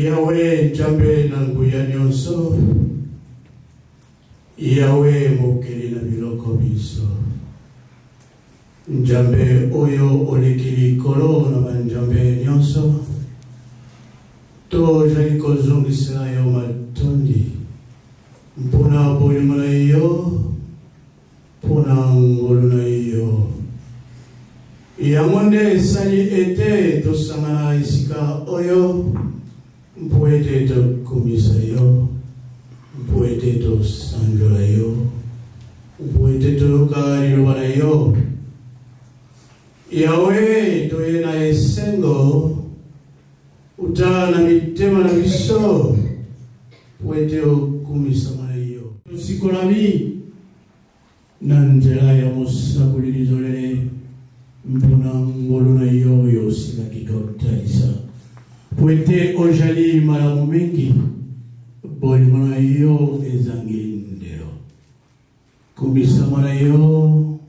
Yahweh Jambe Nanguya Nyonso, Yahweh Mokeli na biloko biso. Njambe oyo olekili kolo na banjambe nyonso. To jali kozongisa yo matondi. Mpona bolimo na yo, mpona ngolo na yo. Yamonde sali ete tosangana isika oyo. Mpuete to kumisa yo, mpuete to sanjola yo, mpuete to karirwana yo. Yahweh to yena esengo, utana mitema na biso, mpuete o kumisa mana yo. Sikolami, nanjela ya mosa kulilizolele, mpona ngolo na yo yo sina kikautalisa. Puete ojali malamu mengi, bolimana yo ezangindero. Kumisa mana yo,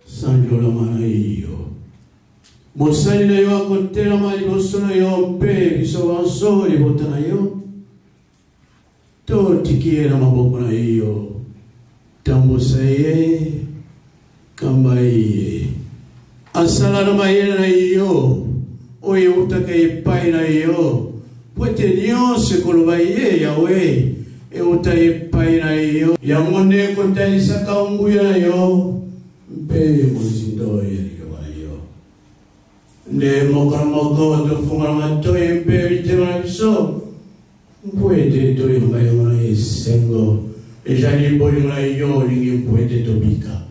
sanjola mana yo. Mosali na yo akotela mali boso na yo mpe, biso wanso libota na yo. To tikie na maboko na yo, tambosa ye, kamba ye. Asala na mayele na yo. Oye utaka epai na yo, puete nyonse koloba ye Yahweh, e uta epai na yo, yamonde kontalisa kaunguya na yo, mpe mozindo ya liloba na yo. Nde mokaramogo tofunga matoye mpe vitema na biso, mpuete to yonga yonga na esengo, ejali boli na yo lingi mpuete to bika.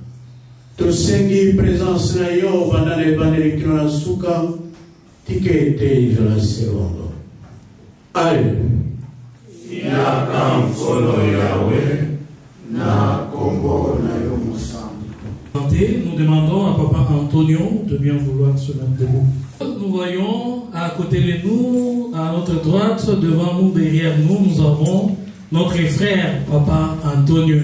To sengi presence na yo, bandane bandere kino na suka, Tikete la seconde. Allez. Yakam Kolo Yahweh, na Kombo na Yomusambi. Nous demandons à Papa Antonio de bien vouloir se mettre debout. Nous voyons à côté de nous, à notre droite, devant nous, derrière nous, nous avons notre frère, Papa Antonio.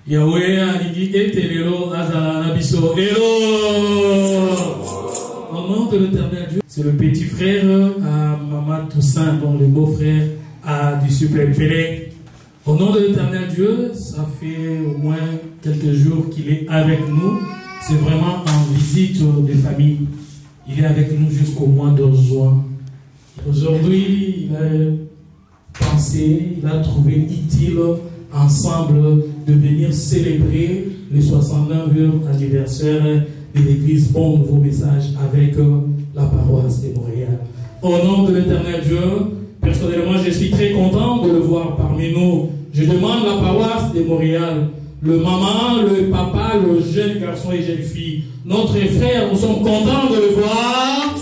Yahweh Aligi Etelelo Azala Nabiso. Hello! Au nom de l'Éternel Dieu, c'est le petit frère à Maman Toussaint, dont le beau-frère a du super Pélé. Au nom de l'Éternel Dieu, ça fait au moins quelques jours qu'il est avec nous. C'est vraiment en visite de famille. Il est avec nous jusqu'au mois de juin. Aujourd'hui, il a pensé, il a trouvé utile ensemble de venir célébrer le 69e anniversaire de l'église Bon Nouveau Message avec la paroisse de Montréal. Au nom de l'Éternel Dieu, personnellement, je suis très content de le voir parmi nous. Je demande la paroisse de Montréal, le maman, le papa, le jeune garçon et jeune fille, notre frère, nous sommes contents de le voir.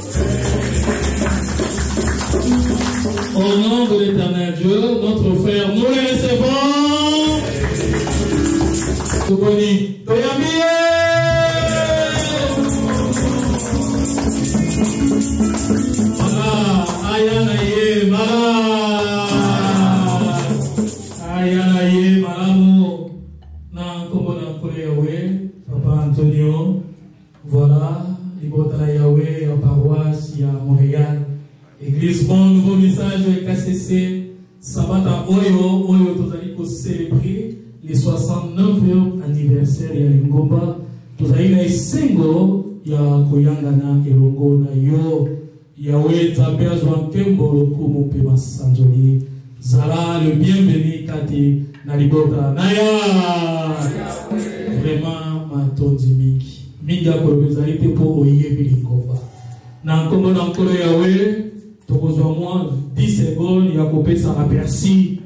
Au nom de l'Éternel Dieu, notre frère, nous le recevons. Tuboni, Toyami. Ayanaye malamu na kombo na kole Yahweh, Papa Antonio. Voilà, libota Yahweh ya paroisse ya Montréal. Église Bon Nouveau Message KCC. Sabata Oyo tozali ko célébrer le 69e anniversaire ya Lingomba. Tozali na esengo ya koyangana elongo na yo. Yahweh Tabia Zwankembo Lokumu Pema Sanjoli Zala le bienvenu Kati Nalibota Naya. Vraiment matondi mingi mingi akolobezali te po oyebi Lingomba na nkombo na nkolo Yahweh tokozwa mwa 10 secondes ya kopesa aperçu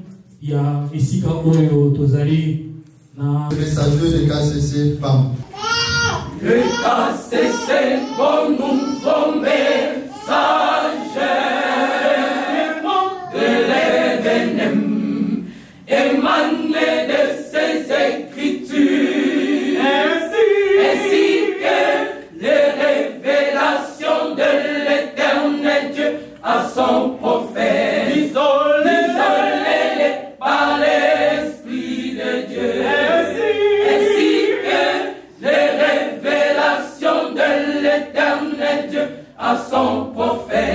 ya esika oyo tozali na messager de KCC femme. Le KCC Bon Nouveau Message de l'événement émané de ses écritures, ainsi que les révélations de l'Éternel Dieu à son prophète, isolé par l'Esprit de Dieu, ainsi que les révélations de l'Éternel Dieu à son prophète.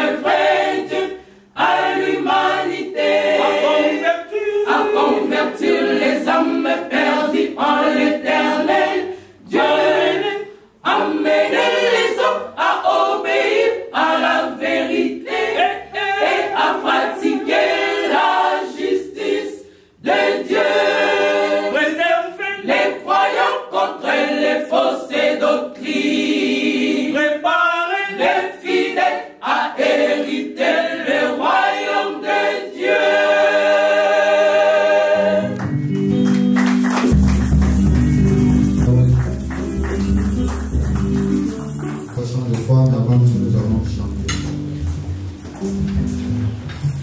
le vrai Dieu à l'humanité, à convertir les âmes perdues en l'éternel Dieu, amener les hommes à obéir à la vérité et à pratiquer la justice de Dieu. Les croyants contre les fausses doctrines, les fidèles à hériter le royaume de Dieu. Façon de fois d'avant que nous allons chanter.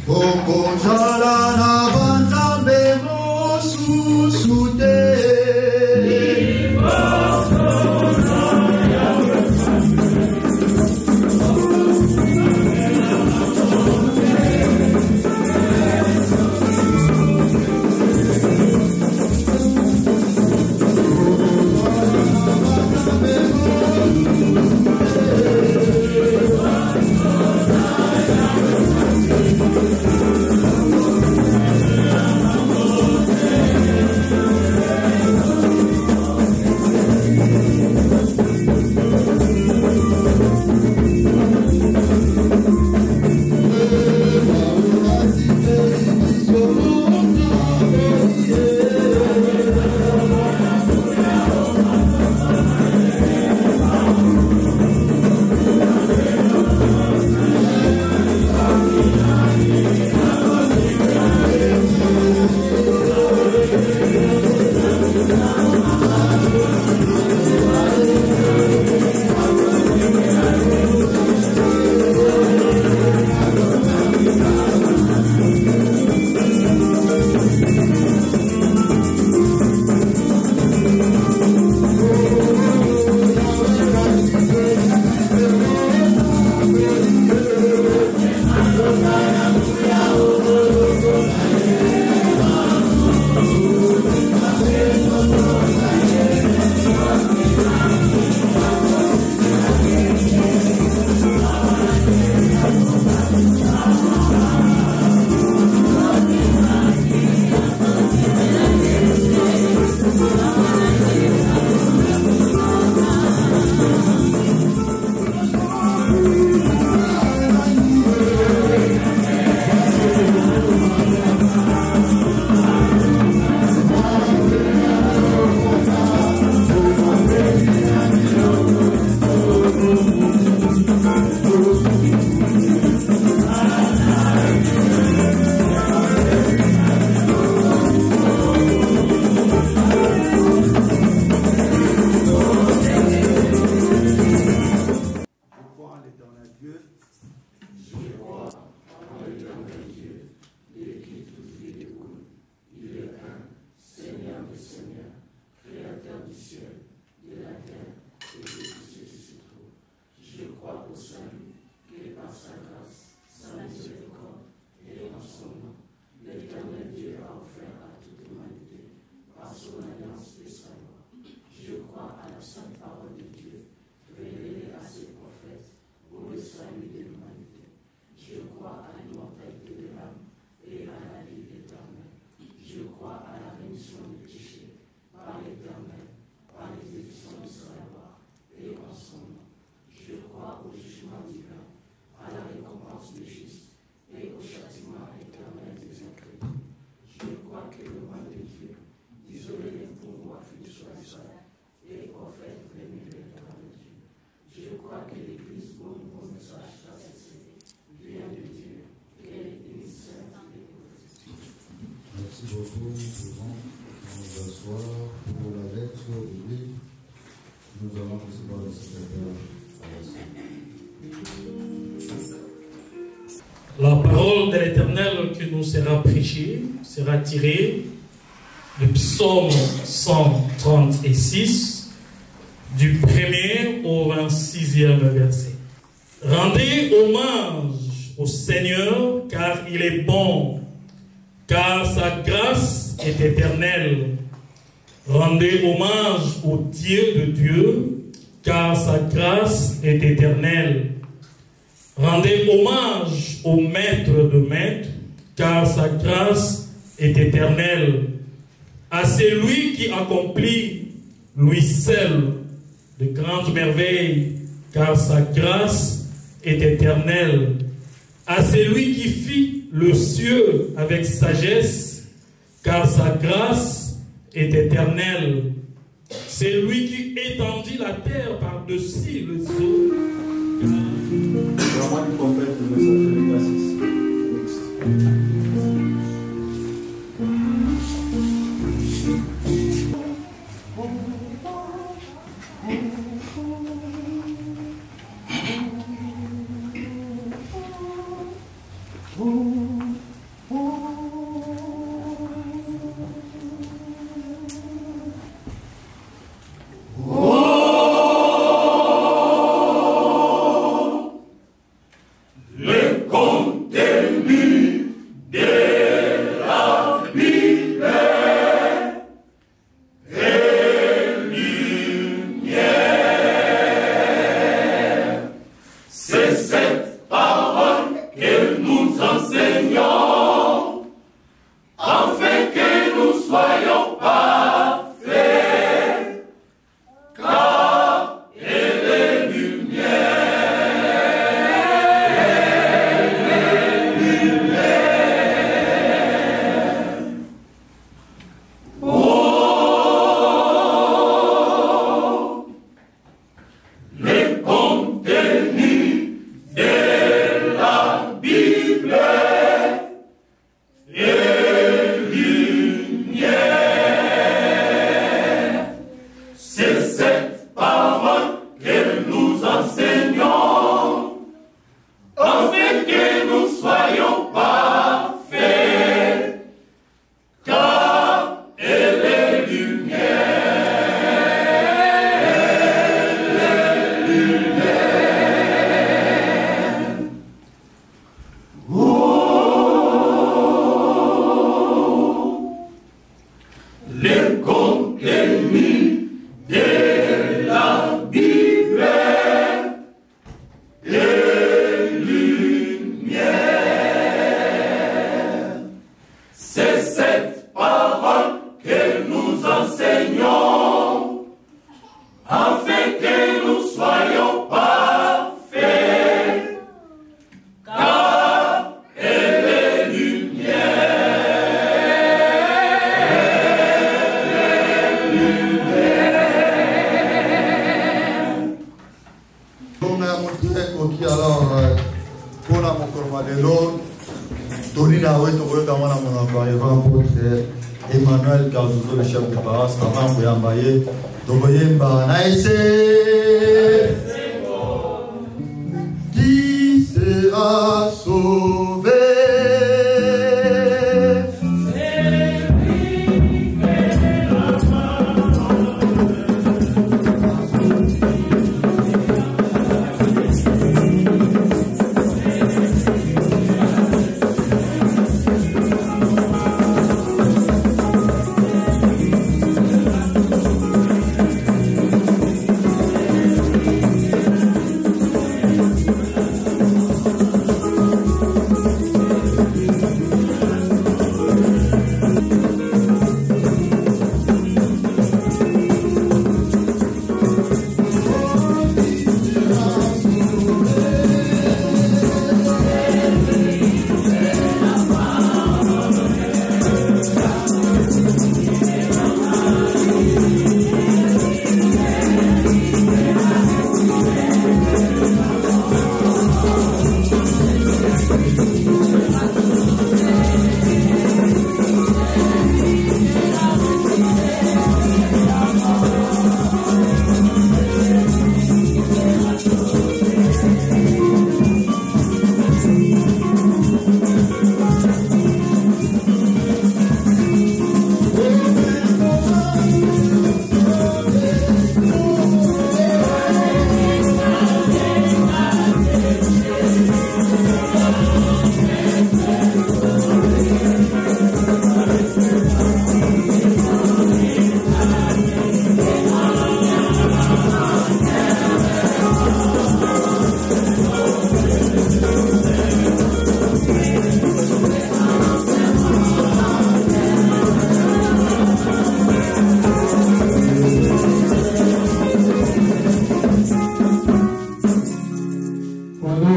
Okonjala na banzambe mosusute. La parole de l'Éternel qui nous sera prêchée sera tirée du psaume 136, du 1er au 26e verset. Rendez hommage au Seigneur, car il est bon, car sa grâce est éternelle. Rendez hommage au Dieu de Dieu, car sa grâce est éternelle. Rendez hommage au Maître de Maîtres, car sa grâce est éternelle. À celui qui accomplit, lui seul, de grandes merveilles, car sa grâce est éternelle. À celui qui fit le ciel avec sagesse, car sa grâce est éternelle. C'est lui qui étendit la terre par-dessus les eaux. Vraiment du prophète, le messager de grâce ici. Emmanuel Cardozo, le chef de paroisse, avant de Yambaye, Doboyemba, Naïse, qui sera sauvé?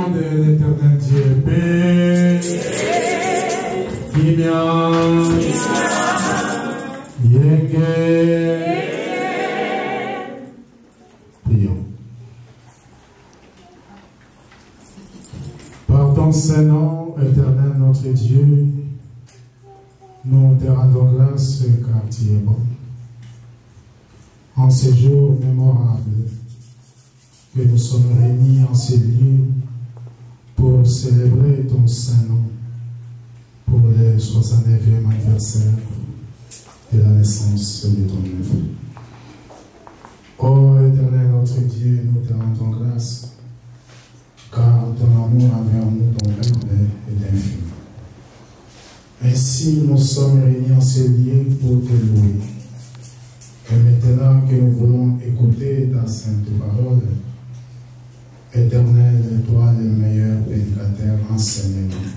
nom de l'Éternel Dieu, paix, Kimian, Yenge. Prions. Par ton Saint-Nom, Éternel notre Dieu, nous te rendons grâce car tu es bon. En ces jours mémorables, que nous sommes réunis en ces lieux pour célébrer ton Saint-Nom pour le 69e anniversaire de la naissance de ton œuvre. Ô Éternel notre Dieu, nous te rendons grâce, car ton amour envers nous est infini. Ainsi, nous sommes réunis en ces lieux pour te louer. Et maintenant que nous voulons écouter ta sainte parole, Éternel, toi le meilleur prédicateur, enseigne-nous.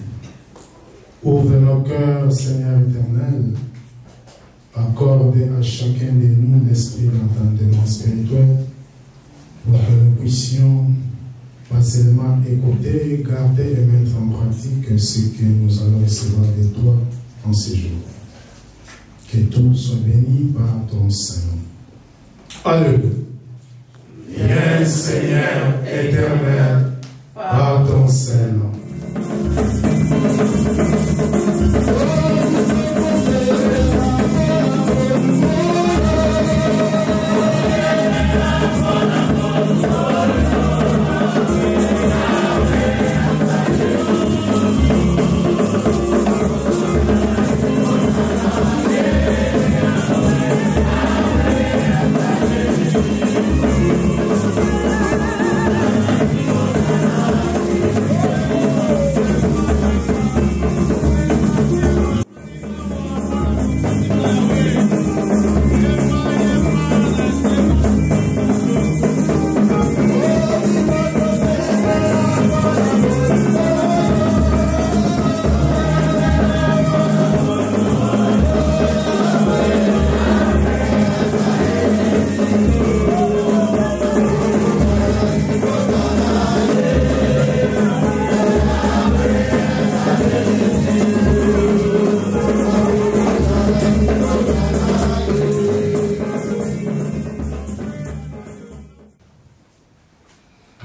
Ouvre nos cœurs, Seigneur éternel. Accorde à chacun de nous l'esprit d'entendement spirituel pour que nous puissions pas seulement écouter, garder et mettre en pratique ce que nous allons recevoir de toi en ces jours. Que tout soit béni par ton Saint-Nom. Alléluia. Viens, Seigneur éternel, par ton Saint-Nom.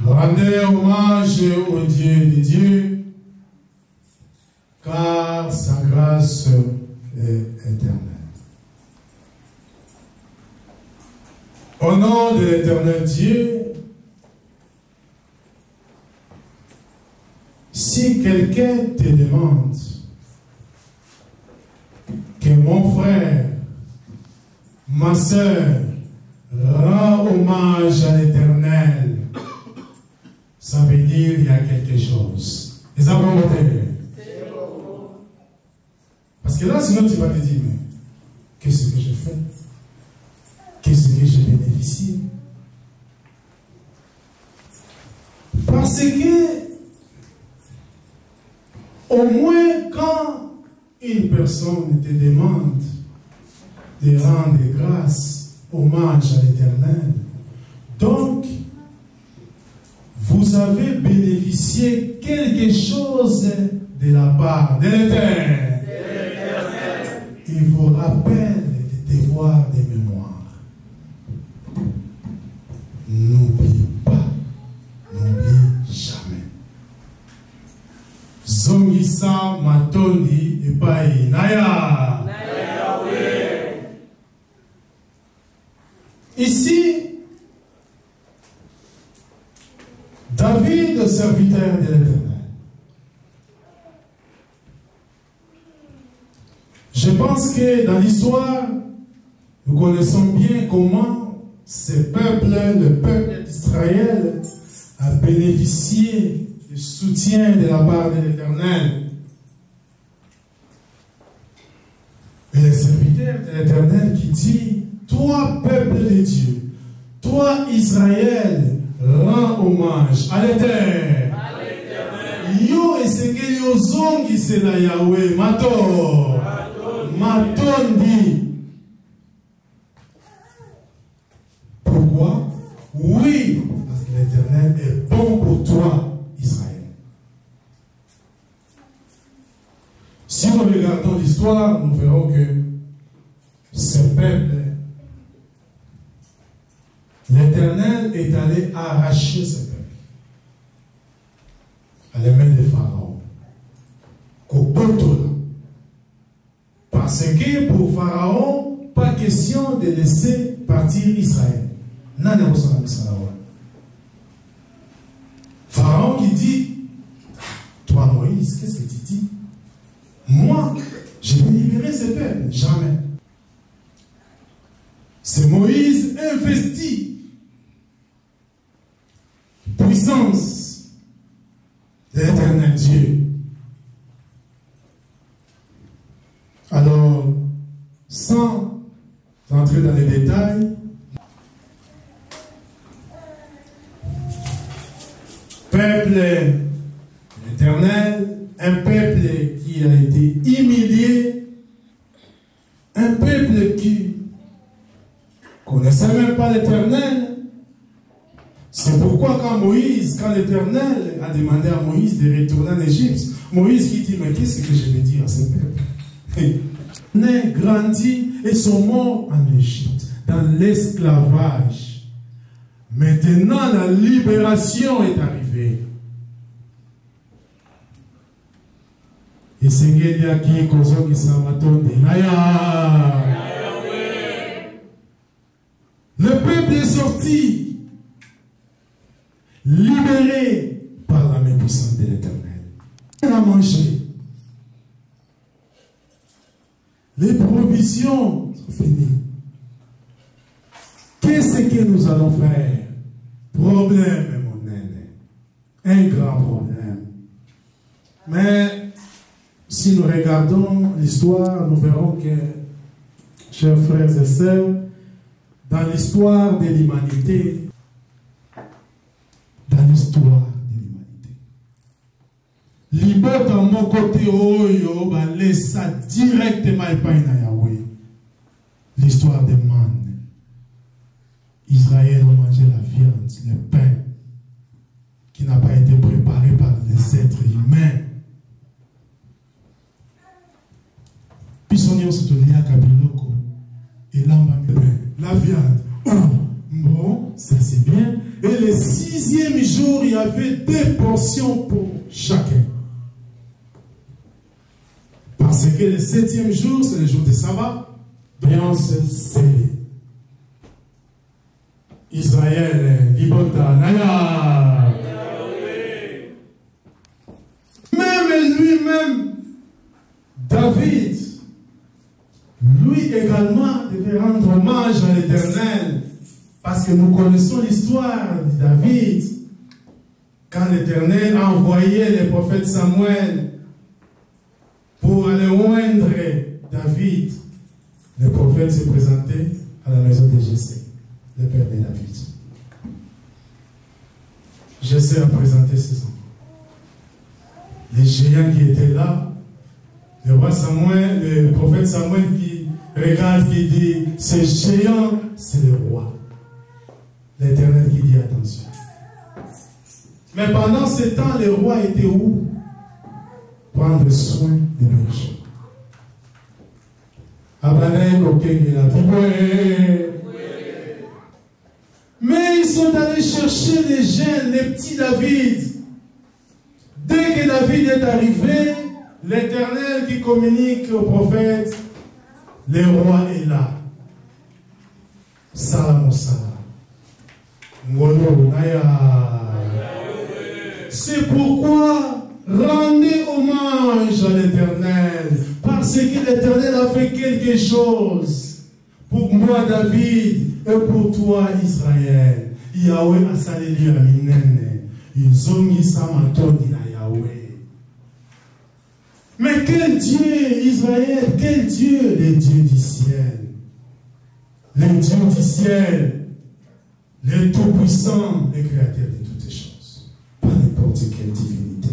Rendez hommage au Dieu des dieux, car sa grâce est éternelle. Au nom de l'éternel Dieu, si quelqu'un te demande que mon frère, ma soeur, rend hommage à l'éternel, ça veut dire qu'il y a quelque chose. Les avons noté. Parce que là, sinon tu vas te dire, mais qu'est-ce que je fais? Qu'est-ce que j'ai bénéficié? Parce que, au moins quand une personne te demande de rendre grâce, hommage à l'Éternel, donc, vous avez bénéficié quelque chose de la part de l'Éternel. Il vous rappelle des devoirs de mémoire. N'oublie pas, n'oublie jamais. Zongisa matondi epai naya. Ici, David, serviteur de l'Éternel. Je pense que dans l'histoire, nous connaissons bien comment ce peuple, le peuple d'Israël, a bénéficié du soutien de la part de l'Éternel. Et le serviteur de l'Éternel qui dit, toi, peuple de Dieu, toi, Israël, rends hommage à l'Éternel. Yo esengeli yo zongi se na Yahweh mato matondi. Pourquoi? Oui, parce que l'Éternel est bon pour toi, Israël. Si nous regardons l'histoire, nous verrons que ce peuple, l'Éternel est allé arracher ce peuple à la main de Pharaon. Parce que pour Pharaon, pas question de laisser partir Israël. Pharaon qui dit, toi Moïse, qu'est-ce que tu dis? Moi, je vais libérer ce peuple. Jamais. C'est Moïse investi. Puissance de l'Éternel Dieu. Alors, sans entrer dans les détails, peuple l'Éternel, un peuple qui a été humilié, un peuple qui ne connaissait même pas l'Éternel. C'est pourquoi quand l'Éternel a demandé à Moïse de retourner en Égypte, Moïse qui dit, mais qu'est-ce que je vais dire à ce peuple? Né, grandi et sont morts en Égypte, dans l'esclavage. Maintenant, la libération est arrivée. Et c'est Seigneur qui cause qui s'amatonne. Le peuple est sorti, libéré par la main puissante de l'Éternel. Il a mangé. Les provisions sont finies. Qu'est-ce que nous allons faire? Problème, mon aîné. Un grand problème. Mais si nous regardons l'histoire, nous verrons que, chers frères et sœurs, dans l'histoire de l'humanité, Libère dans mon côté, laisse ça directement à Yahweh. L'histoire des mannes. Israël a mangé la viande, le pain, qui n'a pas été préparé par les êtres humains. Puis son nom se tenait à Kabiloko. Et là, la viande. Bon, ça c'est bien. Et le 6e jour, il y avait 2 portions pour chacun. Parce que le 7e jour, c'est le jour de sabbat. Viande scellée. Israël, Libota, Naya. Même lui-même, David, lui également devait rendre hommage à l'Éternel. Parce que nous connaissons l'histoire de David. Quand l'Éternel a envoyé le prophète Samuel pour aller oindre David, le prophète s'est présenté à la maison de Jessé, le père de David. Jessé a présenté ses enfants. Les géants qui étaient là, le roi Samuel, le prophète Samuel qui regarde, qui dit, ce géant, c'est le roi. L'Éternel qui dit attention. Mais pendant ce temps, le roi était où? Prendre soin de leurs gens. Mais ils sont allés chercher les jeunes, les petits David. Dès que David est arrivé, l'Éternel qui communique au prophète, le roi est là. Salam salam. C'est pourquoi rendez hommage à l'Éternel, parce que l'Éternel a fait quelque chose pour moi David et pour toi Israël. Yahweh a salué à minene. Ils ont mis ça matoni à Yahweh. Mais quel Dieu Israël, quel Dieu? Le Dieu du ciel. Le Dieu du ciel. Le Tout-Puissant, le Créateur de toutes les choses. Pas n'importe quelle divinité.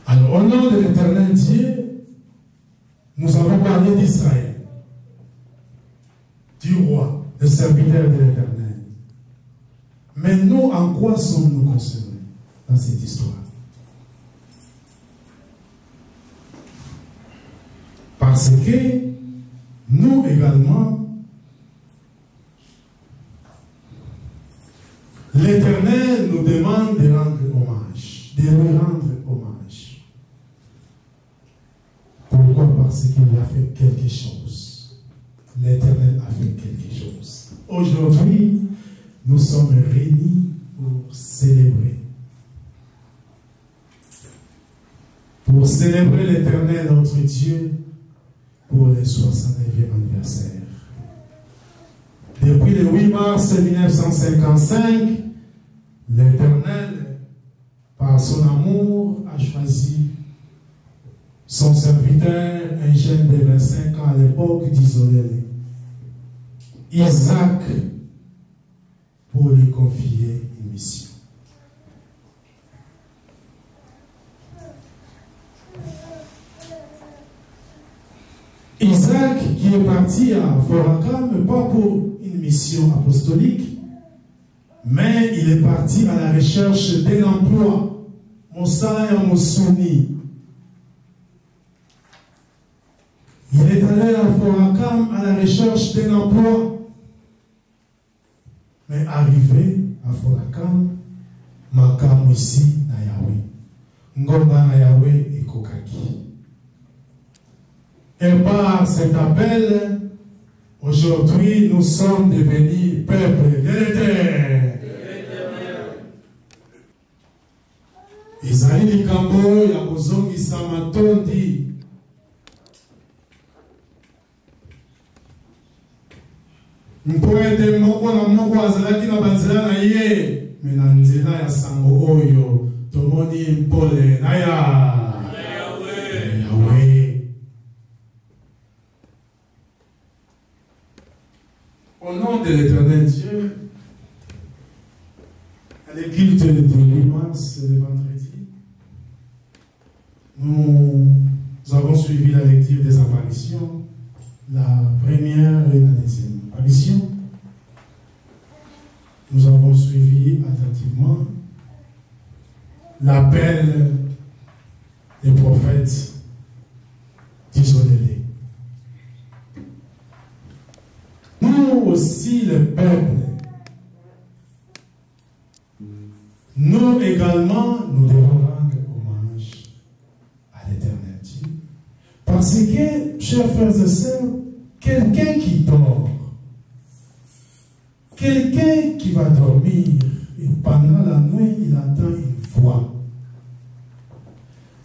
Alors, au nom de l'Éternel Dieu, nous avons parlé d'Israël, du roi, le serviteur de l'Éternel. Mais nous, en quoi sommes-nous concernés dans cette histoire? Parce que nous également, l'Éternel nous demande de rendre hommage, de lui rendre hommage. Pourquoi? Parce qu'il a fait quelque chose. L'Éternel a fait quelque chose. Aujourd'hui, nous sommes réunis pour célébrer. Pour célébrer l'Éternel, notre Dieu, pour le 69e anniversaire. Depuis le 8 mars 1955, l'Éternel, par son amour, a choisi son serviteur, un jeune de 25 ans à l'époque d'Isolé, Isaac, pour lui confier une mission. Isaac qui est parti à Forakam, pas pour une mission apostolique, mais il est parti à la recherche d'un emploi. Moussa Moussouni. Il est allé à Forakam à la recherche d'un emploi. Mais arrivé à Forakam, Makam ici, na Yahweh. Ngomba na Yahweh et Kokaki. Et par cet appel, aujourd'hui, nous sommes devenus peuple de l'Éternel. Isaïe Likambo, Yakozongi Samatondi. Mpoete moko na moko azalaki na banzela na ye, mais na nzela ya sango oyo, tomoni mpole na Yahweh. Au nom de l'Éternel Dieu, à l'église de 8 mars, le vendredi, nous avons suivi la lecture des apparitions, la première et la deuxième apparition. Nous avons suivi attentivement l'appel des prophètes d'Isolé. Nous aussi, le peuple, nous également, nous devons rendre hommage à l'Éternel Dieu. Parce que, chers frères et sœurs, quelqu'un qui dort, quelqu'un qui va dormir, et pendant la nuit, il entend une voix.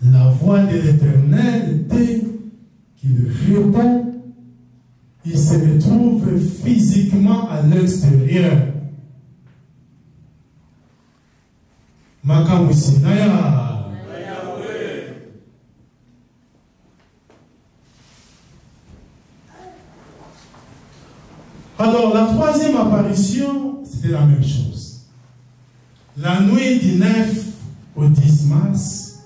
La voix de l'Éternel, dès qu'il répond, il se retrouve physiquement à l'extérieur. Makamusinaya. Alors, la troisième apparition, c'était la même chose. La nuit du 9 au 10 mars,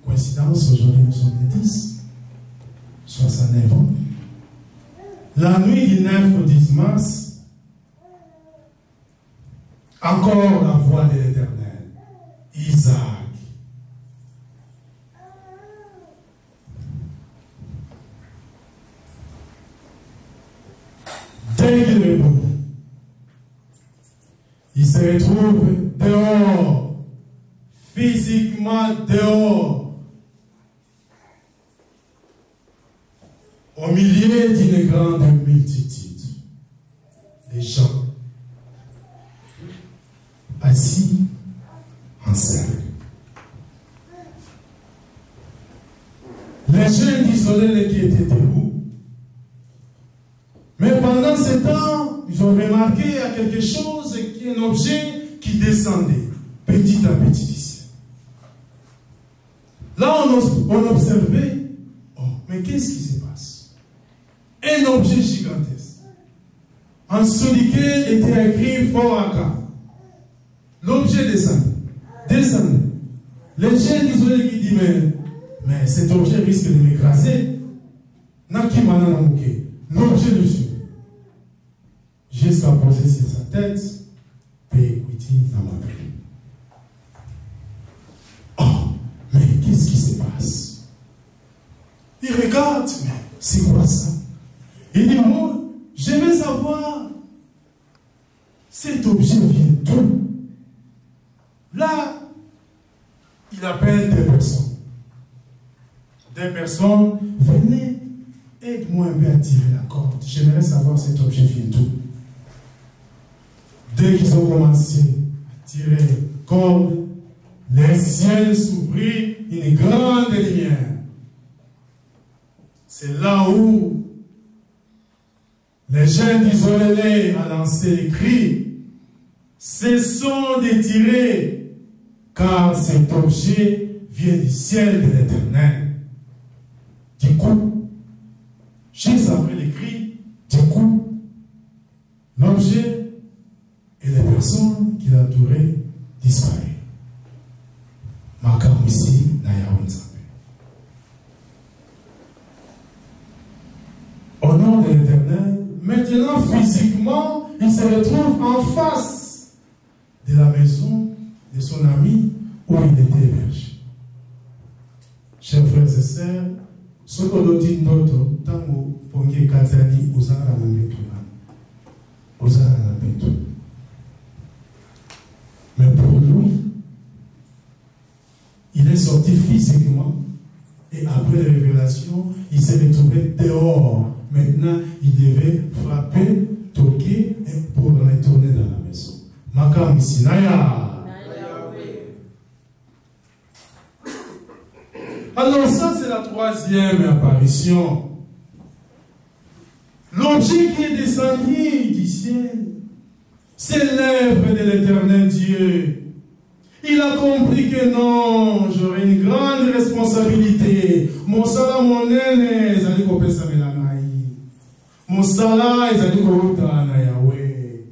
coïncidence, aujourd'hui nous sommes les 10, 69 ans. La nuit du 9 au 10 mars, encore la voix de l'Éternel, Isaac. Dès qu'il est bon, il se retrouve dehors, physiquement dehors, au milieu d'une grande multitude de gens assis en cercle. Les jeunes d'Isolé qui étaient debout, mais pendant ce temps, ils ont remarqué qu'il y a quelque chose, qui est un objet qui descendait petit à petit ici. Là, on observait, oh, mais qu'est-ce qui se passe? Un objet gigantesque. En dessous duquel était écrit Foraka. L'objet descendait. Les gens d'Isolé qui disent, mais cet objet risque de m'écraser. L'objet dessus. Jusqu'à poser sur sa tête, oh, mais qu'est-ce qui se passe? Il regarde regarde, mais c'est quoi ça? Il dit, moi, je veux savoir, cet objet vient d'où? Là, il appelle des personnes. Des personnes, venez, aide-moi un peu à tirer la corde. J'aimerais savoir cet objet vient d'où. Dès qu'ils ont commencé à tirer la corde, les ciels s'ouvrirent, une grande lumière. C'est là où les jeunes d'Isolélé a lancé les cris. Cessons de tirer, car cet objet vient du ciel de l'Éternel. Du coup, juste après les cris, du coup, l'objet et les personnes qui l'entouraient disparaissent. Makam ici, Nayaounzambe. Au nom de l'Éternel, maintenant physiquement, il se retrouve en face de la maison de son ami où il était hébergé. Chers frères et sœurs, ce qu'on dit notre temps où Pongi Katani Ozara Nabetu. Mais pour lui, il est sorti physiquement et après la révélation, il s'est retrouvé dehors. Maintenant, il devait frapper, toquer pour retourner dans la maison. Makam Sinaya. Alors ça, c'est la troisième apparition. L'objet qui est descendu du ciel, c'est l'œuvre de l'Éternel Dieu. Il a compris que non, j'aurai une grande responsabilité. Mon salaire, mon aîné, ils allaient couper sa mélangaï. Mon salaire, ils allaient couper na Yahweh.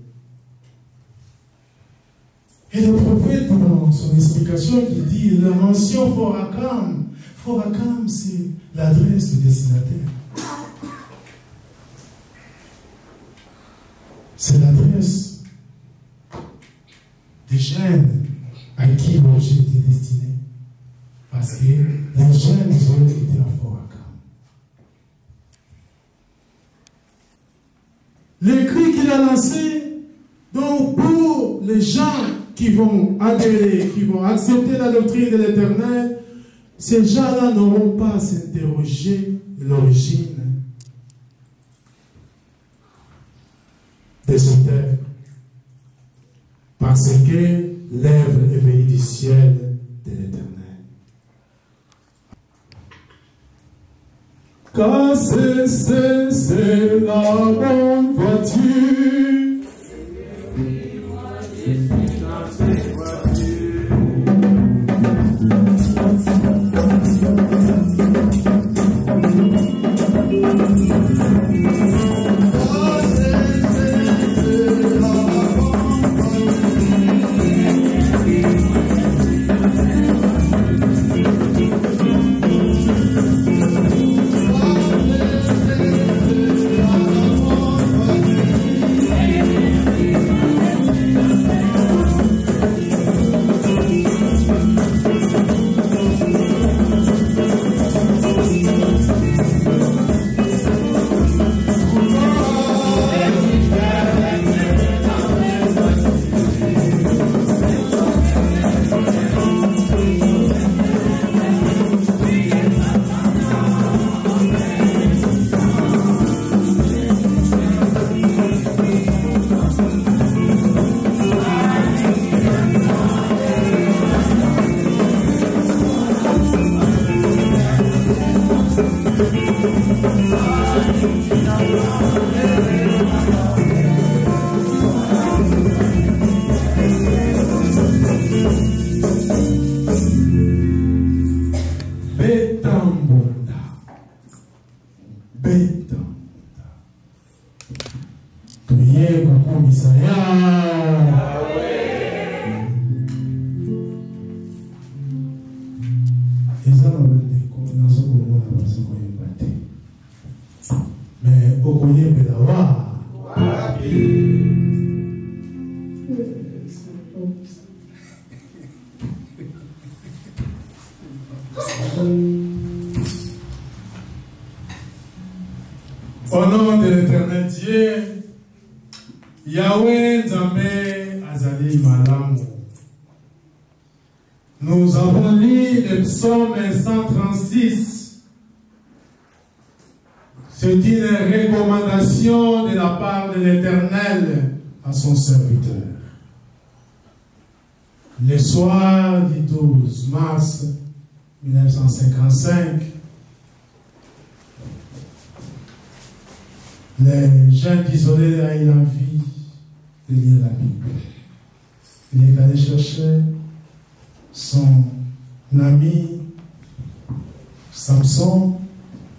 Et le prophète, dans son explication, il dit la mention Forakam. Forakam, c'est l'adresse du destinataire. C'est l'adresse des jeunes à qui l'objet était destiné. Parce que les jeunes ont été à Forakam. Les cris qu'il a lancés, donc pour les gens qui vont adhérer, qui vont accepter la doctrine de l'Éternel, ces gens-là n'auront pas à s'interroger de l'origine de cette œuvre. Parce que l'œuvre est venue du ciel de l'Éternel. Car c'est la bonne voiture. Au nom de l'Éternel Dieu, Yahweh Nzambe Azali Malamu. Nous avons lu le psaume 136. C'est une recommandation de la part de l'Éternel à son serviteur. Le soir du 12 mars 1955, les gens d'isolé a eu envie de lire la Bible. Il est allé chercher son ami Samson,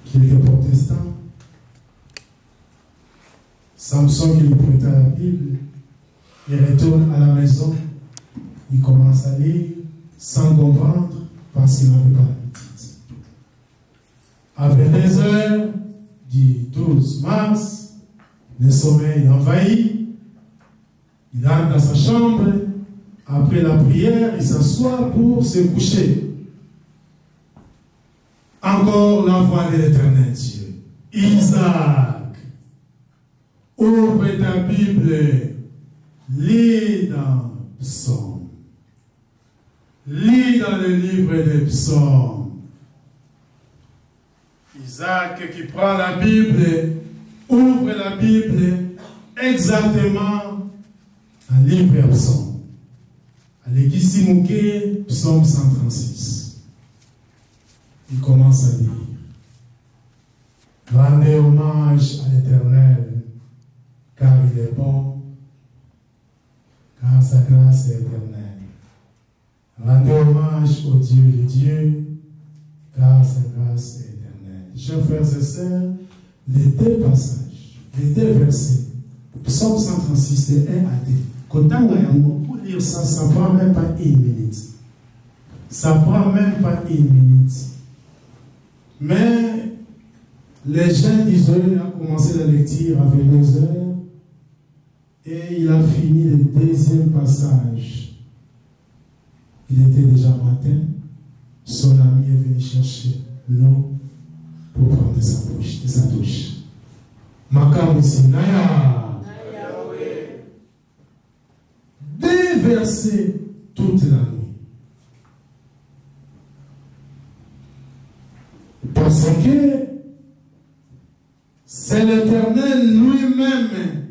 qui était protestant. Samson qui lui prêta la Bible. Il retourne à la maison. Il commence à lire sans comprendre parce qu'il n'avait pas l'habitude. À 22h du 12 mars, le sommeil envahit. Il entre dans sa chambre. Après la prière, il s'assoit pour se coucher. Encore la voix de l'Éternel Dieu. Isaac, ouvre ta Bible, lis dans Psaume. Lis dans le livre des Psaumes. Isaac qui prend la Bible, ouvre la Bible exactement à livre Psaume. Alekisimuke, Psaume 136. Il commence à lire. Rendez hommage à l'Éternel, car il est bon, car sa grâce est éternelle. Rendez hommage au Dieu de Dieu, car sa grâce est éternelle. Chers frères et sœurs, les deux passages, les deux versets, Psaume 136, c'est 1 à 2. Pour lire ça, ça ne prend même pas 1 minute. Ça ne prend même pas 1 minute. Mais les gens d'isolé ont commencé la lecture à 22h et il a fini le deuxième passage. Il était déjà matin. Son ami est venu chercher l'eau pour prendre sa douche. Makamusi Naya. Déverser toute la nuit. Parce que c'est l'Éternel lui-même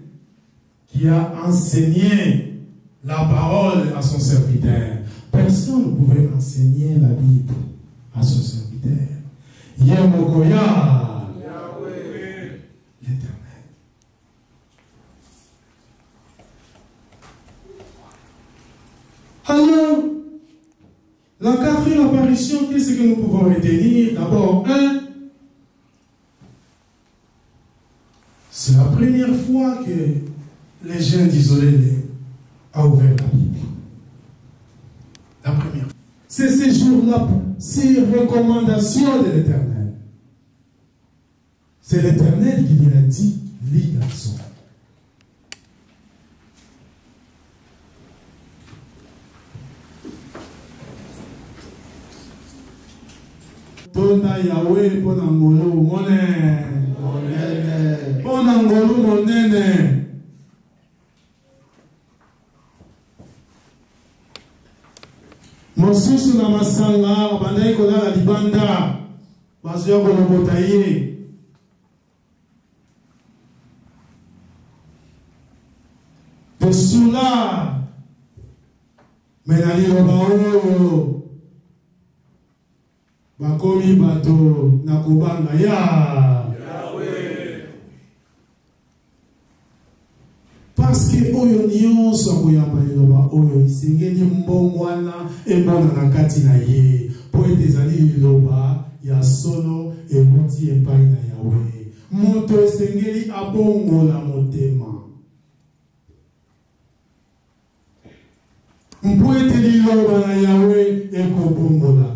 qui a enseigné la parole à son serviteur. Personne ne pouvait enseigner la Bible à son serviteur. Yemokoya, l'Éternel. Alors, la quatrième apparition, qu'est-ce que nous pouvons retenir? D'abord, c'est la première fois que les gens d'isolé ont ouvert la Bible. La première. C'est ces jours-là, c'est recommandation de l'Éternel. C'est l'Éternel qui lui a dit, lis la Psaume. Tonda Yahweh ponangolo monene. Ponangolo monene. Mosusu na masanga bandai kolala libanda bazo kolokota ye. Tosula menali lobaoyo bakomi bato na kubanga Yahweh. Parce que oyo nyonso koyamba liloba oyo isengeli mbongwana embona na kati na ye po ete ezali liloba ya solo ekuti epai na Yahweh. Moto esengeli abongola motema mpo ete liloba na Yahweh ekobongolaka.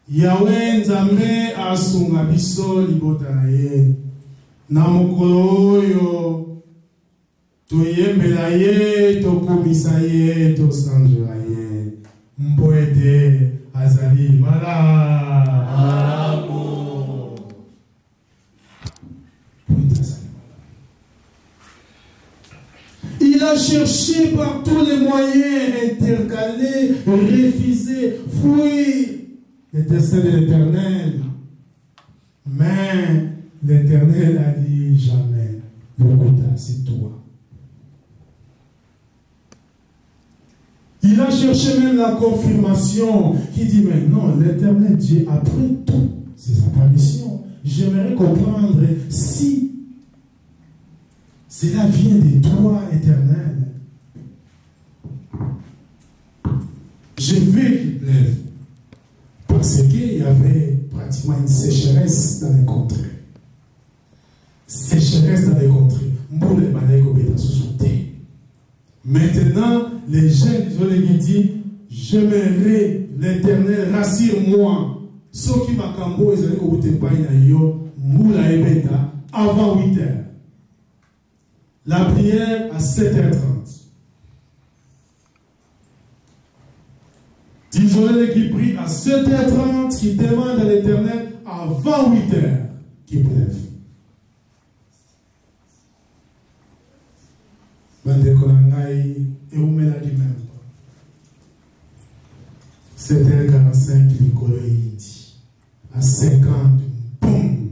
Yahweh Nzambe asunga biso libota na ye. Na mokolo oyo toyembela ye, tokumisa ye, tosanjola ye. Mpo ete azali malamu. a cherché par tous les moyens, intercalés, refusé, fouillé les desseins de l'Éternel. Mais l'Éternel a dit jamais, Lokuta, c'est toi. Il a cherché même la confirmation qui dit, mais non, l'Éternel Dieu, après tout, c'est sa permission. J'aimerais comprendre si cela vient de toi, Éternel. Je veux qu'il pleuve. Parce qu'il y avait pratiquement une sécheresse dans les contrées. Sécheresse dans les contrées. Maintenant, les jeunes qui disent, j'aimerais l'Éternel, rassure-moi. Ce qui m'a cambo, ils allaient écouter moula ebeta avant 8 h. La prière à 7h30. Disons-les qui prient à 7h30, qui demandent à l'Éternel avant 8 h, qui pleuve. Et on met la même. 7h45, il dit. À 50, boum.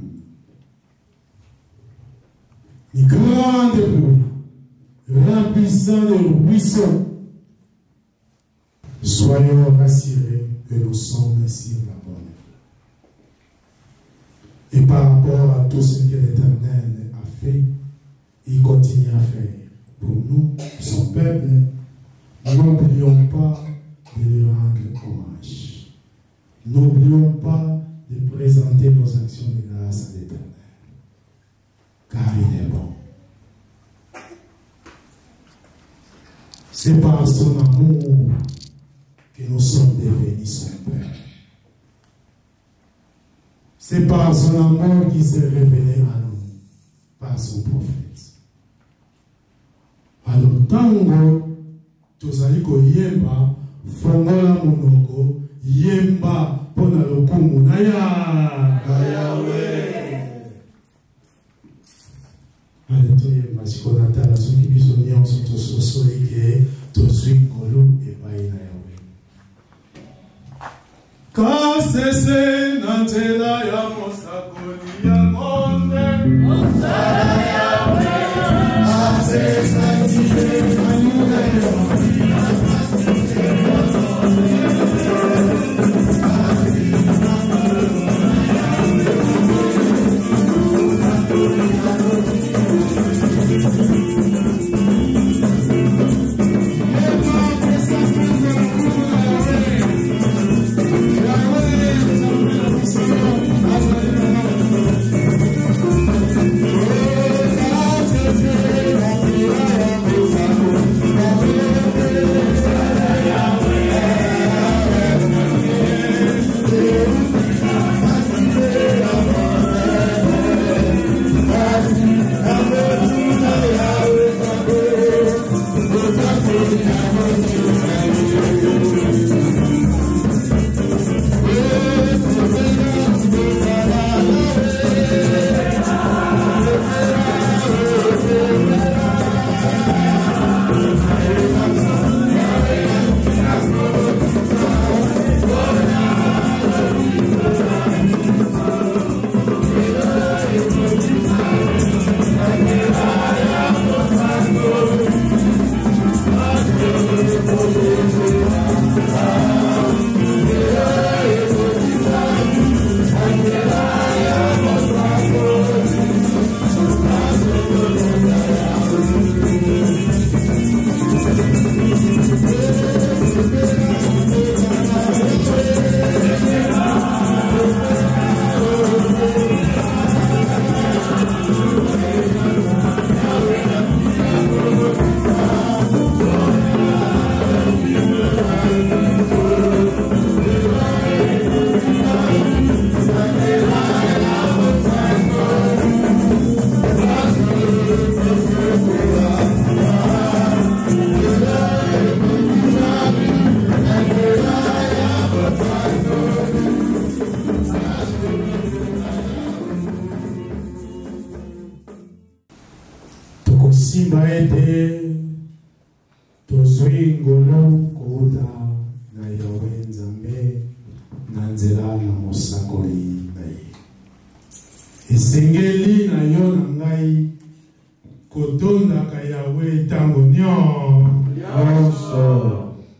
Une grande pluie, remplissant le ruisseau. Soyons rassurés que nous sommes sur la bonne voie. Et par rapport à tout ce que l'Éternel a fait, il continue à faire. Pour nous, son peuple, n'oublions pas de lui rendre hommage. N'oublions pas de présenter nos actions de grâce à l'Éternel. Car il est bon. C'est par son amour que nous sommes devenus son peuple. C'est par son amour qu'il s'est révélé à nous, par son prophète. Alors, tango, tozali ko yemba, fongola monoko, yemba, pona lokumu na Yahweh. Allez, to yemba, si on attend la soki biso nyonso tososo eke, tozwi ngolu epai na Yahweh. Kasese na nzela ya mosakoli ya monde, mosala Yahweh. Oh, kouta na Yahweh Nzambe na nzela na mosakoli na ye. Esengeli na yo na ngai kotondaka Yahweh tango nyonso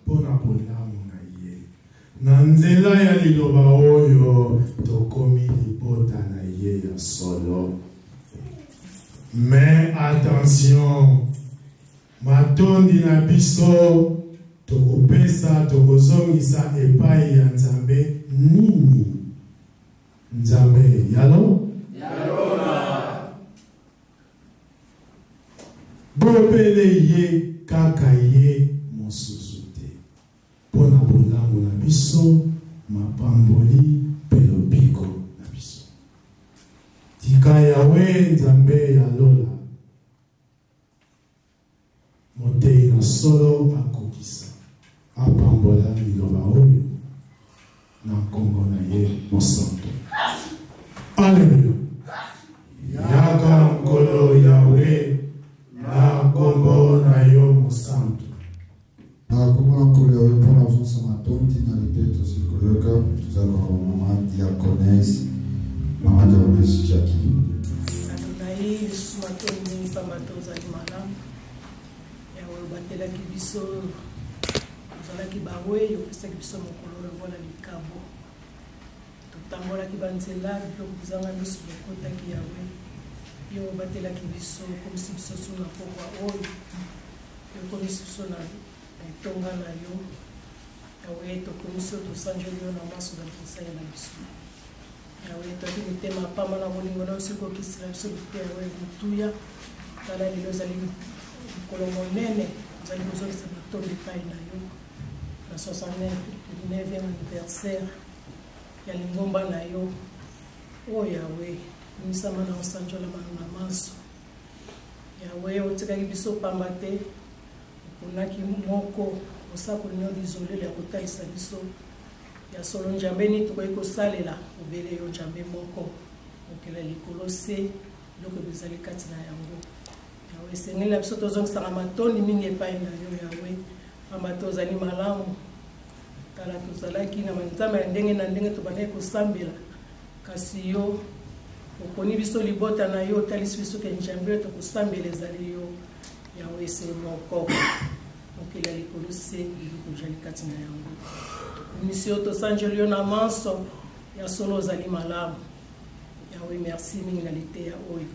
mpona bolamu na ye. Na nzela ya liloba oyo tokomi libota na ye ya solo. Mais attention, matondi na biso tokopesa tokozongisa epai ya Nzambe nini? Nzambe yalo? Yalona. Bopele ye kaka ye mosusu te. Pona bolamu na biso mapamboli pelobiko na biso. Tika Yahweh Nzambe yalola. Motei na solo akokisa. Apambola liloba oyo na nkombo na ye mosantu. Alleluia. Yaka nkolo Yahweh na nkombo na yo mosantu. Na nkombo na nkolo Yahweh mpona kozongisa matondi na lipeto sikoyoka tozala mama diakonese mama diakonese Jackie. Adonai Yesu matondi pamba tozali malamu. Yawe obatelaki biso ozalaki bawe yopesaki biso mokolo lokola likabo. Totangolaki banzela biloko bizanga miso lokotaki Yawe. Yo obatelaki biso komisi biso so na pokwa oyo. Yo komisi biso na etonga na yo. Yawe tokomisi yo tosanjeli yo na maso na kisaya na biso. Yawe toki mitema pamba na bolingo na osiko kisila biso bite Yawe mutuya. Tala lilo zali mokolo monene ozali kozongisa matondi epai na yo na 69e anniversaire ya lingomba na yo oyo Yawe misama na osanjola na maso. Yawe otikaki biso pamba te oponaki moko osakoli nyo bizolelo ya kotalisa biso ya solo Nzambe nini tokoki kosalela obele yo Nzambe moko okela likolo se biloko bizali kati na yango. Yawe esengeli na biso tozongisaka matondi mingi epai na yo Yawe pamba tozali malamu. Tala tozalaki na manzambe ya ndenge na ndenge tobandaki kosambela kasi yo oponi biso libota na yo otalisi biso ke Nzambe oyo tokosambela ezali yo Yawe ese moko okela likolo se biloko ezali kati na yango. Tokomisi yo tosanjeli yo na manso ya solo ozali malamu. Yawe merci mingi na liteya oyo.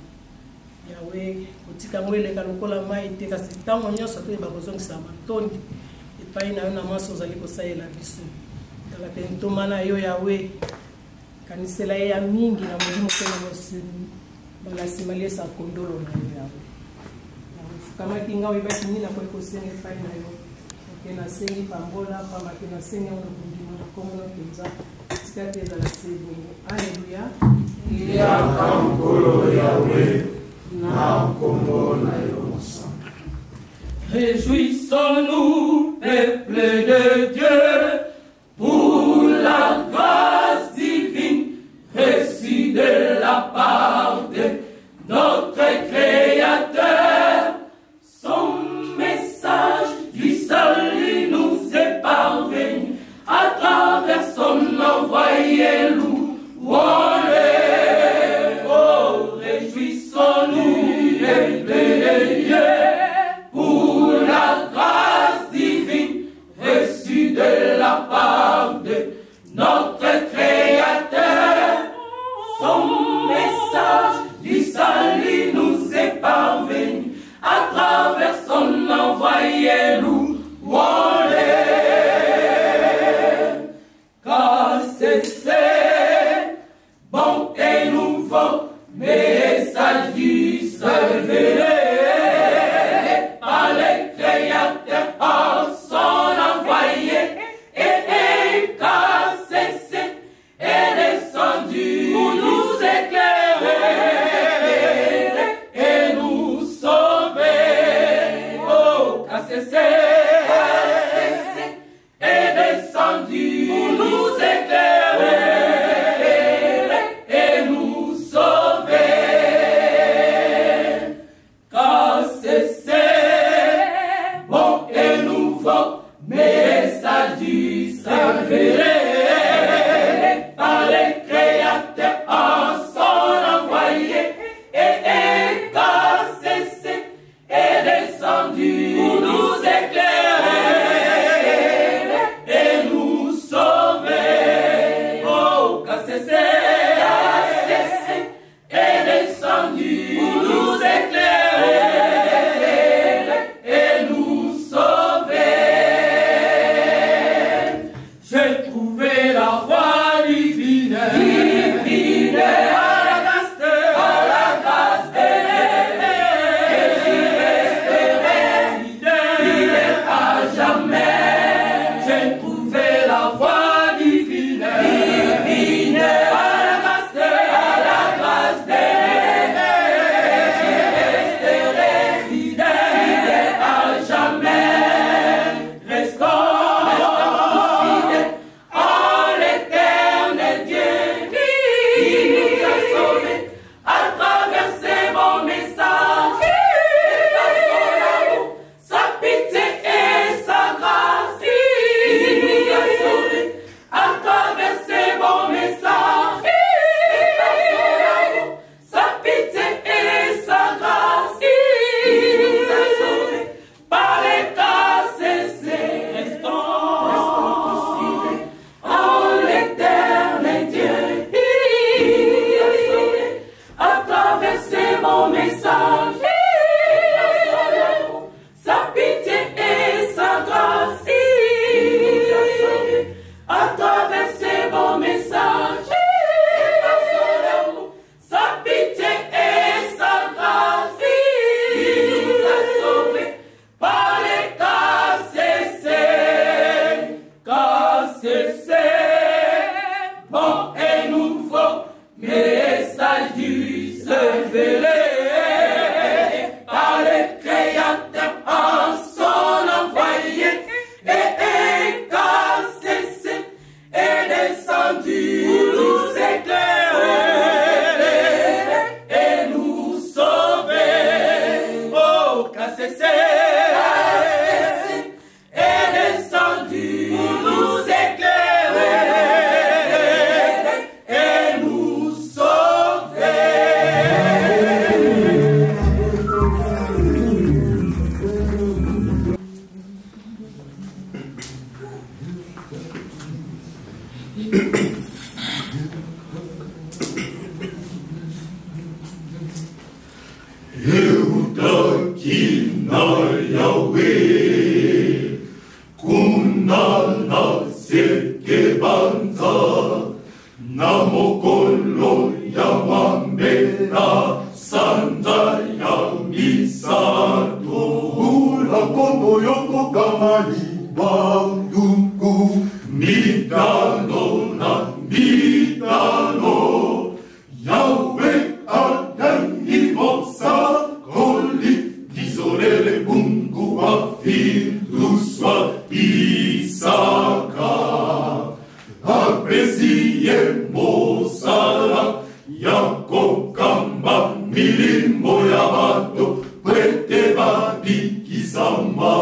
Yawe kotika ngo eleka lokola mai te kasi ntango nyonso toyeba kozongisa matondi epai na yo na maso ozali kosalela biso. Tala te ntoma na yo Yawe kanisela ye ya mingi na molimo mpe na mosimi balasimali esa kondolo na yo Yawe. Fukamaki nga oyebaki nini nakoki kosenga epai na yo oke nasengi pambola pambake nasengi yango nakondima na komona mpenza tika te ezala se bongo. Alleluia. Yaka nkolo Yawe na nkombo na yo mosantu. Réjouissons-nous, peuple de Dieu, pour la grâce divine reçue de la part de notre Créateur. Son message du salut nous est parvenu à travers son envoyé louange. Oh, réjouissons-nous, peuple de Dieu, pour la grâce divine reçue de la part de notre Créateur. Son message du salut nous est parvenu à travers son envoyé louange. Car c'est bon et nouveau message du salut par le Créateur, par son envoyé, et car c'est messages révélés par les créateurs en son envoyé et cessé et descendu pour nous éclairer et nous sauver. Oh, cessé et descendu pour nous éclairer et nous sauver. J'ai trouvé la voie divine, à la grâce et j'y resterai fidèle à jamais. J'ai trouvé la voie divine, à la grâce et j'y resterai fidèle à jamais. Restons fidèles en l'éternel Dieu qui nous a sauvés à travers ses bons messages. Par son amour, sa pitié et sa grâce, il nous a sauvés à travers ses bons messages. Par son amour, sa pitié et sa grâce, il nous a sauvés par les cas cessés. Restons fidèles en l'éternel Dieu qui nous a sauvés à travers ses bons messages. Par son amour, sa pitié et sa grâce, il nous a sauvés à travers ses bons messages. Par son amour, sa pitié et sa grâce, il nous a sauvés par les cas cessés. Cas cessés, bon et nouveau message révélé par les créateurs en son envoyé et cas cessé et descendu pour nous éclairer et nous sauver. Oh, cas cessé et descendu pour nous éclairer et nous sauver. Eutakina Yahweh, kunana sekebanza, namokolo ya wambena, sanda ya misato. Ula kono yoko kamali banduku, mitano na mitano, Yahweh adani mosa, koli dizorele bungu wafi, luswa Isaka. Apresiye mosala, yako kamba milimbo ya bato, kwete babi kisama.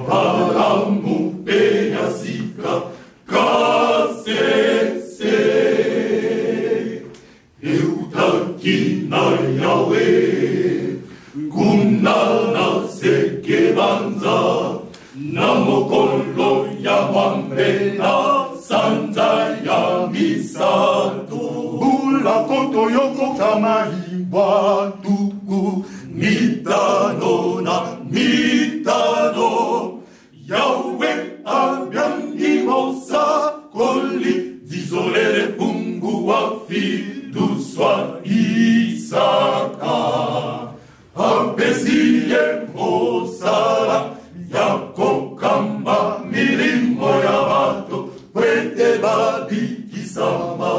Balamu pe yasika, kasese. Eutakina Yahweh, kunana sekebanza, namokolo ya wambena, sanza ya misato. Ula koto yoko kamalimba tuku, mitano na mitano, Yahweh abyangi mosa, koli dizolele pungu wafi, duswa Isaka. Apesiye mosala, yako kamba milimbo ya bato, kwete babi kisama.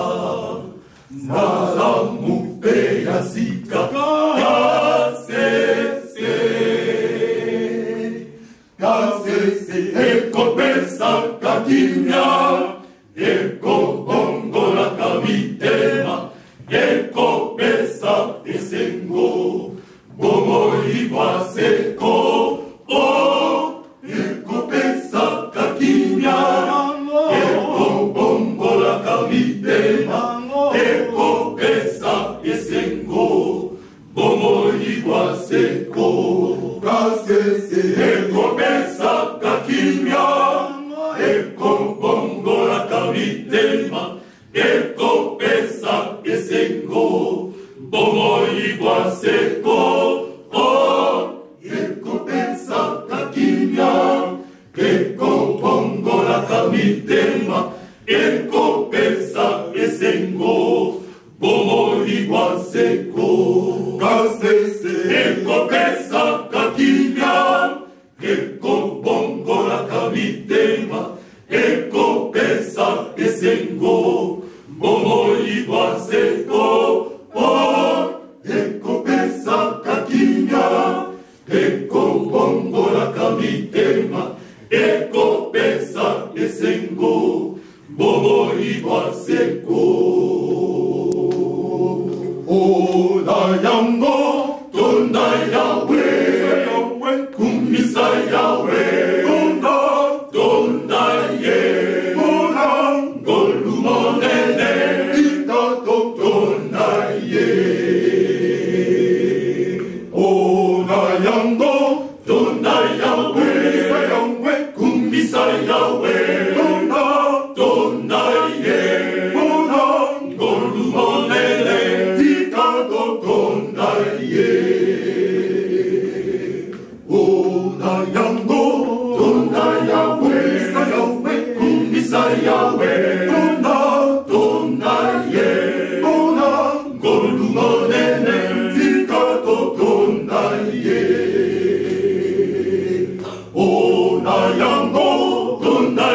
Malamu pe yasika, kasese. Kasese eko pesa kakimya, eko bongo la kamitema, eko pesa esengo, bomo ibwa seko, oh, eko pesa kakimya. mitema ekopesa esengo bomoi bwa seko kasese ekopesa kakimia ekobongolaka mitema ekopesa esengo bomoi bwa seko ekopesa kakimia ekobongolaka mitema ekopesa esengo bomoi bwa seko ola yango tonda yawe kumisa yawe tonda ye ngolumonene titato tonda ye ola yango tonda yawe kumisa yawe tonda ye ngolumonene titato tonda ye ola yango tonda yawe kumisa yawe tonda ye ngolumonene titato tonda ye ola yango tonda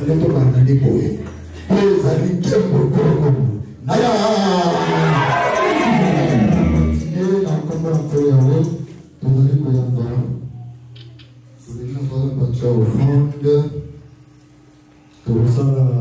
ndeto bana liboye ezali kembo koko naya na komba ko yawe tozali koyamba tozali na bacha offrande tozala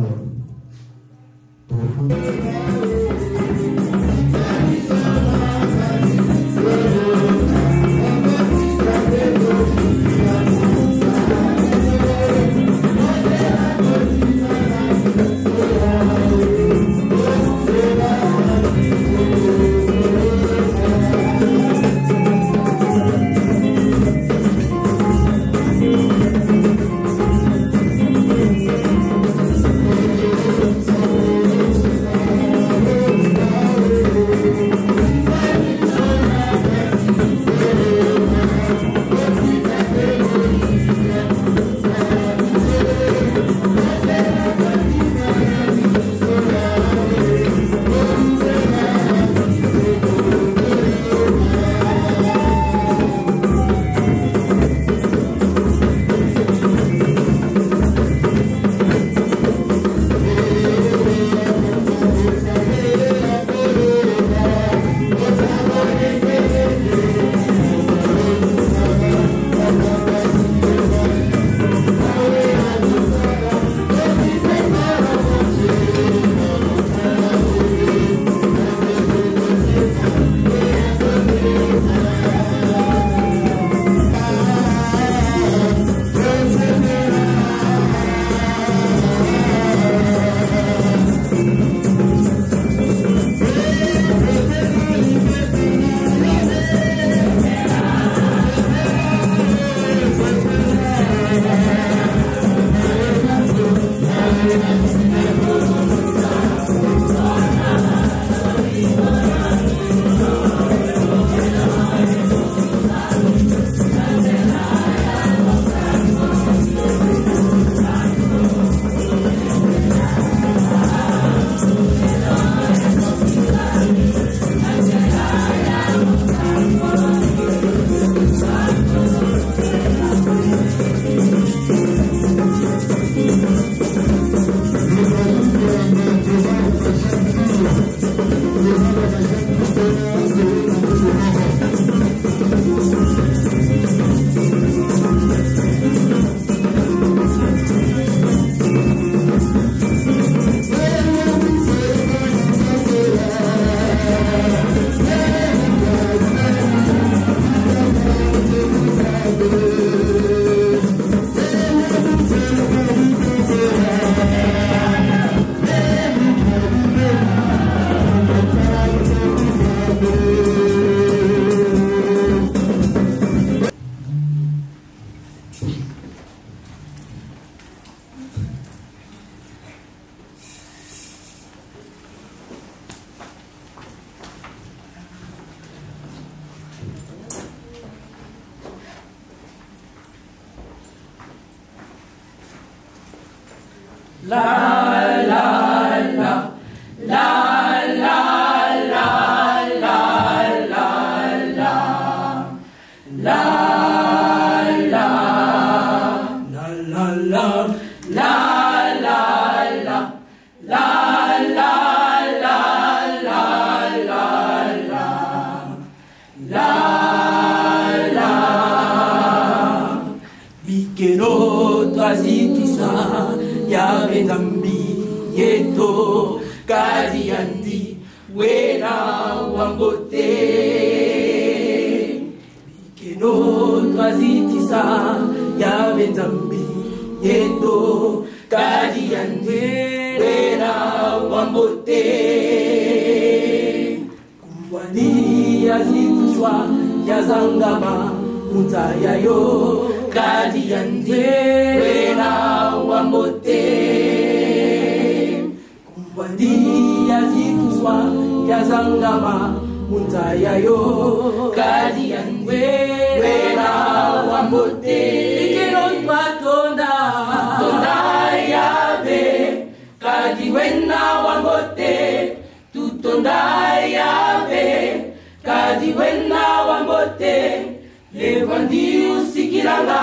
Levandi usikilanga